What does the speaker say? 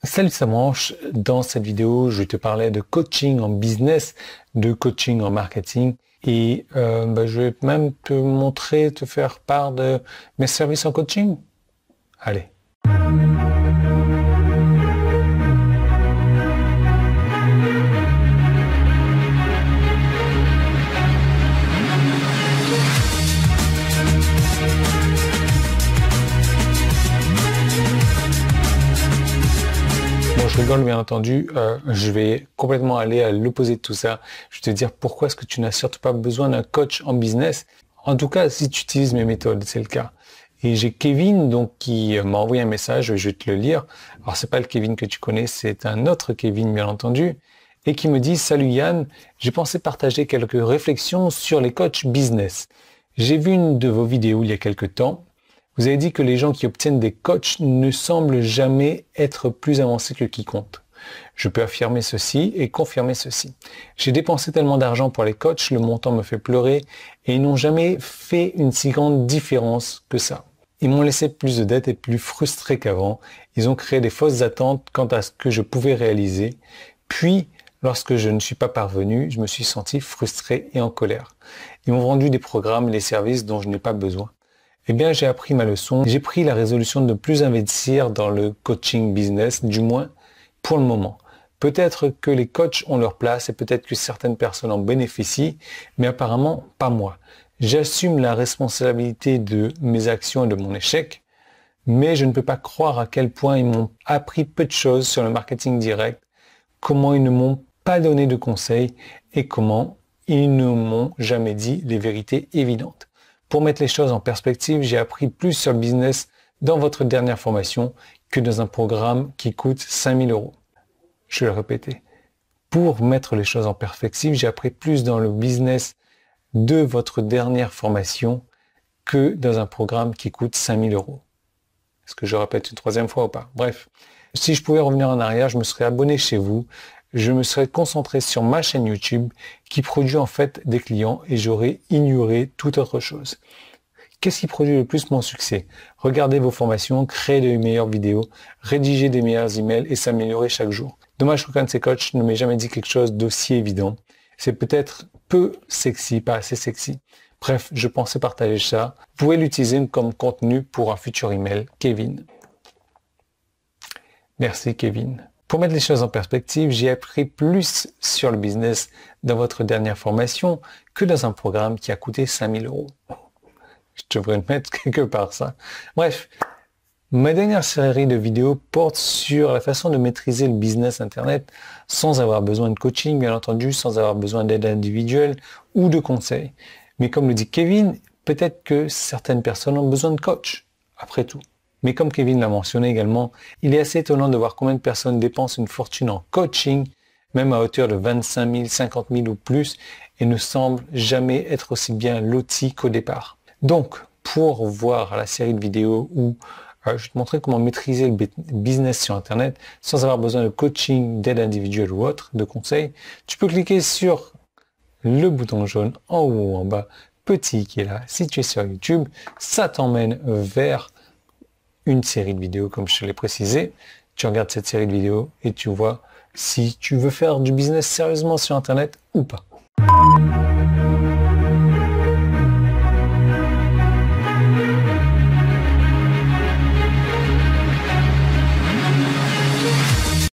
Salut, ça branche. Dans cette vidéo, je vais te parler de coaching en business, de coaching en marketing et je vais même te montrer, te faire part de mes services en coaching. Allez. Je rigole bien entendu, je vais complètement aller à l'opposé de tout ça. Je vais te dire pourquoi est-ce que tu n'as surtout pas besoin d'un coach en business. En tout cas, si tu utilises mes méthodes, c'est le cas. Et j'ai Kevin donc qui m'a envoyé un message, je vais te le lire. Alors c'est pas le Kevin que tu connais, c'est un autre Kevin bien entendu, et qui me dit: salut Yann, j'ai pensé partager quelques réflexions sur les coachs business. J'ai vu une de vos vidéos il y a quelques temps. Vous avez dit que les gens qui obtiennent des coachs ne semblent jamais être plus avancés que quiconque. Je peux affirmer ceci et confirmer ceci. J'ai dépensé tellement d'argent pour les coachs, le montant me fait pleurer et ils n'ont jamais fait une si grande différence que ça. Ils m'ont laissé plus de dettes et plus frustré qu'avant. Ils ont créé des fausses attentes quant à ce que je pouvais réaliser. Puis, lorsque je ne suis pas parvenu, je me suis senti frustré et en colère. Ils m'ont vendu des programmes et des services dont je n'ai pas besoin. Eh bien, j'ai appris ma leçon. J'ai pris la résolution de ne plus investir dans le coaching business, du moins pour le moment. Peut-être que les coachs ont leur place et peut-être que certaines personnes en bénéficient, mais apparemment pas moi. J'assume la responsabilité de mes actions et de mon échec, mais je ne peux pas croire à quel point ils m'ont appris peu de choses sur le marketing direct, comment ils ne m'ont pas donné de conseils et comment ils ne m'ont jamais dit les vérités évidentes. Pour mettre les choses en perspective, j'ai appris plus sur le business dans votre dernière formation que dans un programme qui coûte 5000 €. Je vais le répéter. Pour mettre les choses en perspective, j'ai appris plus dans le business de votre dernière formation que dans un programme qui coûte 5000 €. Est-ce que je répète une troisième fois ou pas? Bref, si je pouvais revenir en arrière, je me serais abonné chez vous. Je me serais concentré sur ma chaîne YouTube qui produit en fait des clients et j'aurais ignoré toute autre chose. Qu'est-ce qui produit le plus mon succès? Regarder vos formations, créer de meilleures vidéos, rédiger des meilleurs emails et s'améliorer chaque jour. Dommage qu'aucun de ces coachs ne m'ait jamais dit quelque chose d'aussi évident. C'est peut-être peu sexy, pas assez sexy. Bref, je pensais partager ça. Vous pouvez l'utiliser comme contenu pour un futur email. Kevin. Merci Kevin. Pour mettre les choses en perspective, j'ai appris plus sur le business dans votre dernière formation que dans un programme qui a coûté 5000 €. Je devrais le mettre quelque part ça. Bref, ma dernière série de vidéos porte sur la façon de maîtriser le business internet sans avoir besoin de coaching, bien entendu, sans avoir besoin d'aide individuelle ou de conseils. Mais comme le dit Kevin, peut-être que certaines personnes ont besoin de coach, après tout. Mais comme Kevin l'a mentionné également, il est assez étonnant de voir combien de personnes dépensent une fortune en coaching, même à hauteur de 25 000, 50 000 ou plus, et ne semblent jamais être aussi bien lotis qu'au départ. Donc, pour voir la série de vidéos où je vais te montrer comment maîtriser le business sur Internet sans avoir besoin de coaching, d'aide individuelle ou autre, de conseils, tu peux cliquer sur le bouton jaune en haut ou en bas, petit qui est là. Si tu es sur YouTube, ça t'emmène vers une série de vidéos, comme je te l'ai précisé. Tu regardes cette série de vidéos et tu vois si tu veux faire du business sérieusement sur Internet ou pas.